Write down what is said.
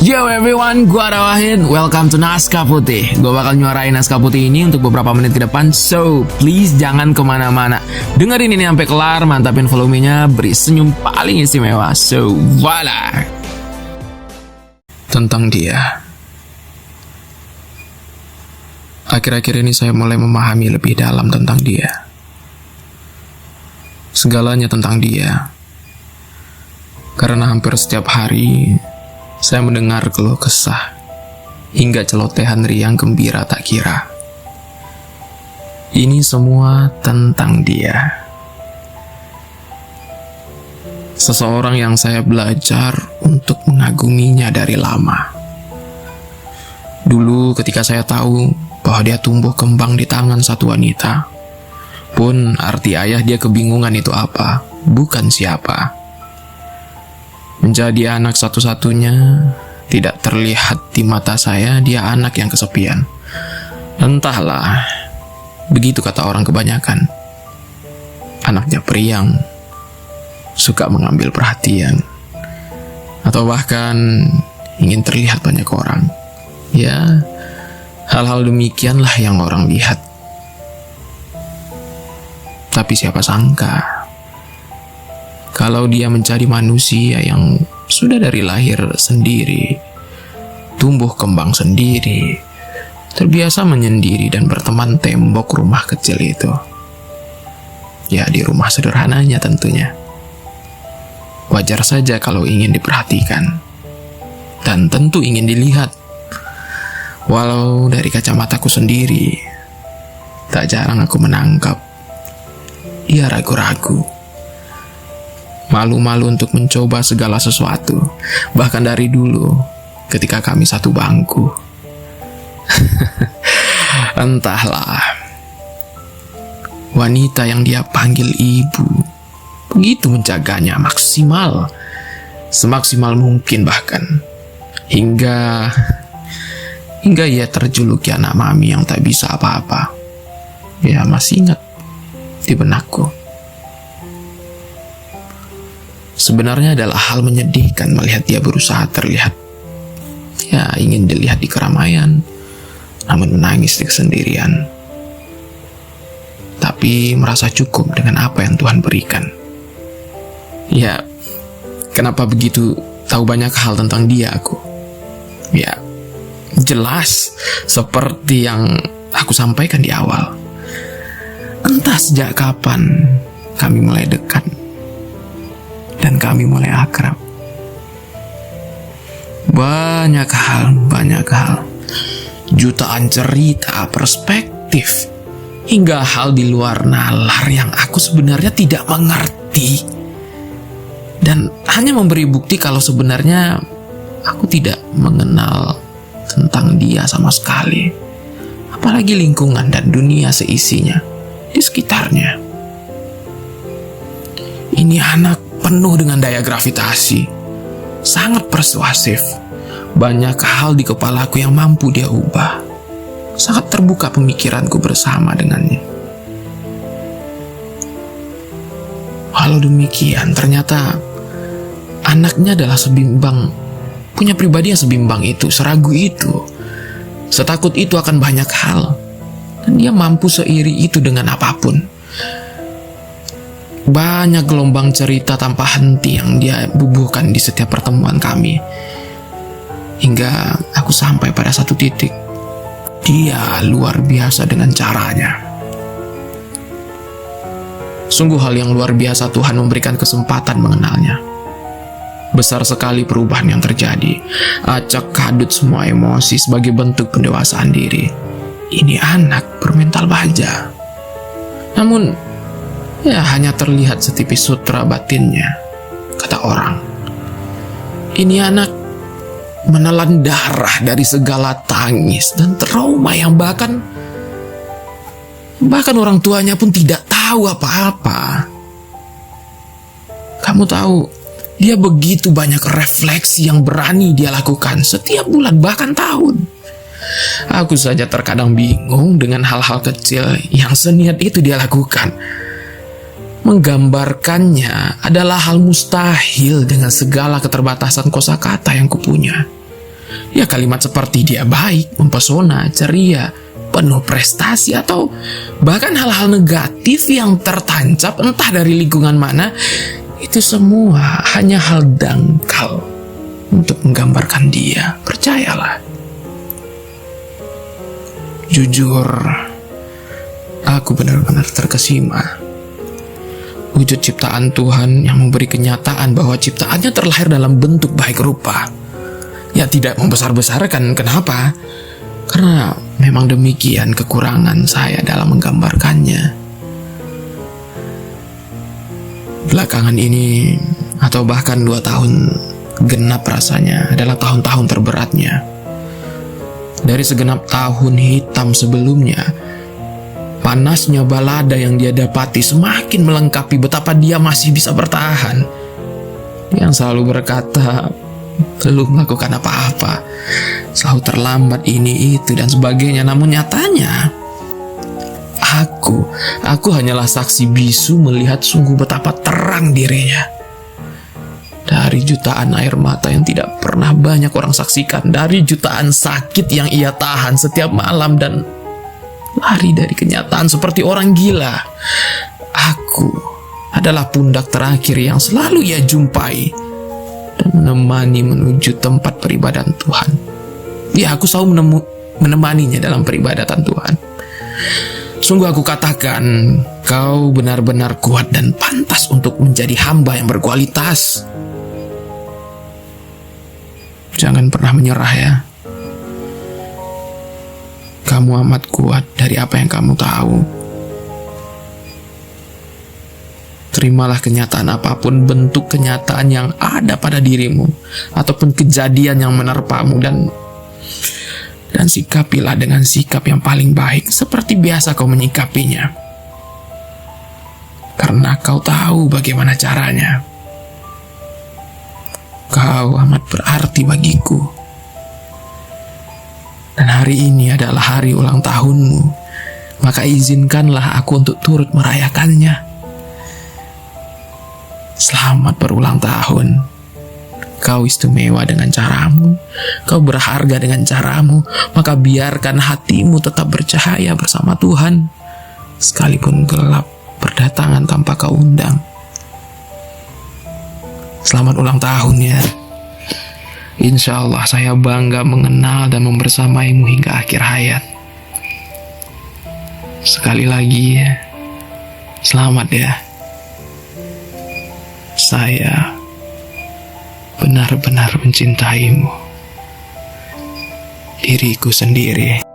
Yo everyone, gua ada Wahid. Welcome to Naskah Putih. Gua bakal nyuarain Naskah Putih ini untuk beberapa menit ke depan. So, please jangan kemana-mana. Dengerin ini sampai kelar, mantapin volumenya, beri senyum paling istimewa. So, voila. Tentang dia. Akhir-akhir ini saya mulai memahami lebih dalam tentang dia. Segalanya tentang dia. Karena hampir setiap hari saya mendengar keluh kesah hingga celotehan riang gembira tak kira. Ini semua tentang dia. Seseorang yang saya belajar untuk mengaguminya dari lama. Dulu ketika saya tahu bahwa dia tumbuh kembang di tangan satu wanita, pun arti ayah dia kebingungan itu apa, bukan siapa. Menjadi anak satu-satunya, tidak terlihat di mata saya dia anak yang kesepian. Entahlah, begitu kata orang kebanyakan. Anaknya periang, suka mengambil perhatian, atau bahkan ingin terlihat banyak orang. Ya, hal-hal demikianlah yang orang lihat. Tapi siapa sangka kalau dia menjadi manusia yang sudah dari lahir sendiri, tumbuh kembang sendiri, terbiasa menyendiri dan berteman tembok rumah kecil itu. Ya, di rumah sederhananya tentunya. Wajar saja kalau ingin diperhatikan, dan tentu ingin dilihat. Walau dari kacamataku sendiri, tak jarang aku menangkap dia ragu-ragu. Malu-malu untuk mencoba segala sesuatu, bahkan dari dulu ketika kami satu bangku. Entahlah, wanita yang dia panggil ibu begitu menjaganya semaksimal mungkin, bahkan hingga ia terjuluki anak mami yang tak bisa apa-apa. Ya, masih ingat di benakku. Sebenarnya adalah hal menyedihkan melihat dia berusaha terlihat. Ya, ingin dilihat di keramaian, namun menangis di kesendirian. Tapi merasa cukup dengan apa yang Tuhan berikan. Ya, kenapa begitu tahu banyak hal tentang dia aku? Ya, jelas seperti yang aku sampaikan di awal. Entah sejak kapan kami mulai dekat dan kami mulai akrab. Banyak hal, jutaan cerita, perspektif, hingga hal di luar nalar yang aku sebenarnya tidak mengerti, dan hanya memberi bukti kalau sebenarnya aku tidak mengenal tentang dia sama sekali, apalagi lingkungan dan dunia seisinya di sekitarnya. Ini anak penuh dengan daya gravitasi, sangat persuasif. Banyak hal di kepalaku yang mampu dia ubah. Sangat terbuka pemikiranku bersama dengannya. Walau demikian, ternyata anaknya adalah sebimbang, punya pribadi yang sebimbang itu, seragu itu, setakut itu akan banyak hal, dan dia mampu seiri itu dengan apapun. Banyak gelombang cerita tanpa henti yang dia bubuhkan di setiap pertemuan kami. Hingga aku sampai pada satu titik. Dia luar biasa dengan caranya. Sungguh hal yang luar biasa Tuhan memberikan kesempatan mengenalnya. Besar sekali perubahan yang terjadi. Acak kadut semua emosi sebagai bentuk pendewasaan diri. Ini anak bermental baja. Namun ya, hanya terlihat setipis sutra batinnya, kata orang. Ini anak menelan darah dari segala tangis dan trauma yang bahkan orang tuanya pun tidak tahu apa-apa. Kamu tahu, dia begitu banyak refleksi yang berani dia lakukan setiap bulan, bahkan tahun. Aku saja terkadang bingung dengan hal-hal kecil yang seniat itu dia lakukan. Menggambarkannya adalah hal mustahil dengan segala keterbatasan kosakata yang kupunya. Ya kalimat seperti dia baik, mempesona, ceria, penuh prestasi, atau bahkan hal-hal negatif yang tertancap entah dari lingkungan mana, itu semua hanya hal dangkal untuk menggambarkan dia. Percayalah. Jujur, aku benar-benar terkesima. Wujud ciptaan Tuhan yang memberi kenyataan bahwa ciptaannya terlahir dalam bentuk baik rupa. Ya tidak membesar-besarkan, kenapa? Karena memang demikian kekurangan saya dalam menggambarkannya. Belakangan ini, atau bahkan 2 tahun genap rasanya, adalah tahun-tahun terberatnya. Dari segenap tahun hitam sebelumnya, panasnya balada yang dia dapati semakin melengkapi betapa dia masih bisa bertahan. Dia selalu berkata, belum melakukan apa-apa, selalu terlambat ini, itu, dan sebagainya. Namun nyatanya, aku hanyalah saksi bisu melihat sungguh betapa terang dirinya. Dari jutaan air mata yang tidak pernah banyak orang saksikan, dari jutaan sakit yang ia tahan setiap malam dan lari dari kenyataan seperti orang gila, aku adalah pundak terakhir yang selalu ia jumpai dan menemani menuju tempat peribadatan Tuhan. Ya, aku selalu menemaninya dalam peribadatan Tuhan. Sungguh aku katakan, kau benar-benar kuat dan pantas untuk menjadi hamba yang berkualitas. Jangan pernah menyerah ya. Kamu amat kuat dari apa yang kamu tahu. Terimalah kenyataan apapun bentuk kenyataan yang ada pada dirimu, ataupun kejadian yang menerpamu, dan sikapilah dengan sikap yang paling baik seperti biasa kau menyikapinya. Karena kau tahu bagaimana caranya. Kau amat berarti bagiku. Dan hari ini adalah hari ulang tahunmu, maka izinkanlah aku untuk turut merayakannya. Selamat berulang tahun. Kau istimewa dengan caramu, kau berharga dengan caramu, maka biarkan hatimu tetap bercahaya bersama Tuhan, sekalipun gelap berdatangan tanpa kau undang. Selamat ulang tahun ya. Insya Allah saya bangga mengenal dan membersamaimu hingga akhir hayat. Sekali lagi, selamat ya. Saya benar-benar mencintaimu, diriku sendiri.